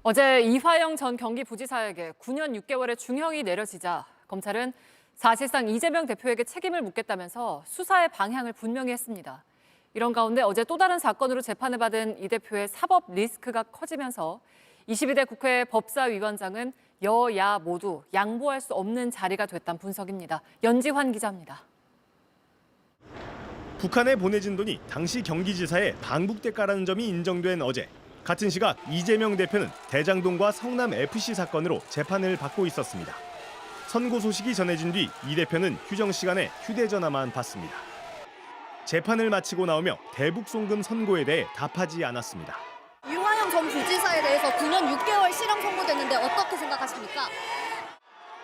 어제 이화영 전 경기부지사에게 9년 6개월의 중형이 내려지자 검찰은 사실상 이재명 대표에게 책임을 묻겠다면서 수사의 방향을 분명히 했습니다. 이런 가운데 어제 또 다른 사건으로 재판을 받은 이 대표의 사법 리스크가 커지면서 22대 국회 법사위원장은 여야 모두 양보할 수 없는 자리가 됐다는 분석입니다. 연지환 기자입니다. 북한에 보내진 돈이 당시 경기지사의 방북대가라는 점이 인정된 어제, 같은 시각 이재명 대표는 대장동과 성남FC 사건으로 재판을 받고 있었습니다. 선고 소식이 전해진 뒤 이 대표는 휴정 시간에 휴대전화만 받습니다. 재판을 마치고 나오며 대북송금 선고에 대해 답하지 않았습니다. 이화영 전 부지사에 대해서 9년 6개월 실형 선고됐는데 어떻게 생각하십니까?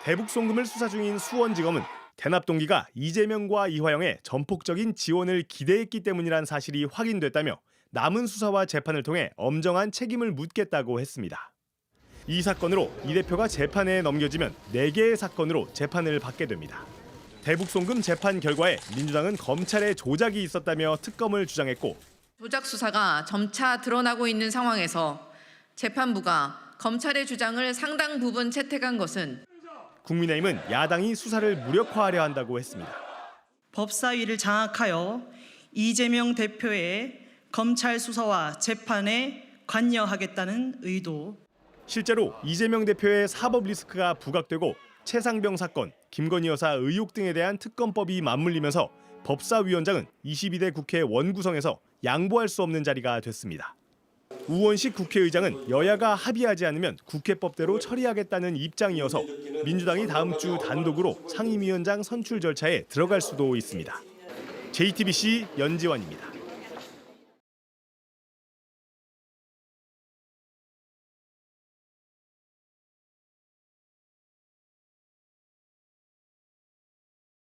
대북송금을 수사 중인 수원지검은 대납 동기가 이재명과 이화영의 전폭적인 지원을 기대했기 때문이란 사실이 확인됐다며 남은 수사와 재판을 통해 엄정한 책임을 묻겠다고 했습니다. 이 사건으로 이 대표가 재판에 넘겨지면 4개의 사건으로 재판을 받게 됩니다. 대북송금 재판 결과에 민주당은 검찰에 조작이 있었다며 특검을 주장했고, 조작 수사가 점차 드러나고 있는 상황에서 재판부가 검찰의 주장을 상당 부분 채택한 것은 국민의힘은 야당이 수사를 무력화하려 한다고 했습니다. 법사위를 장악하여 이재명 대표의 검찰 수사와 재판에 관여하겠다는 의도. 실제로 이재명 대표의 사법 리스크가 부각되고 최상병 사건, 김건희 여사 의혹 등에 대한 특검법이 맞물리면서 법사위원장은 22대 국회 원구성에서 양보할 수 없는 자리가 됐습니다. 우원식 국회의장은 여야가 합의하지 않으면 국회법대로 처리하겠다는 입장이어서 민주당이 다음 주 단독으로 상임위원장 선출 절차에 들어갈 수도 있습니다. JTBC 연지환입니다.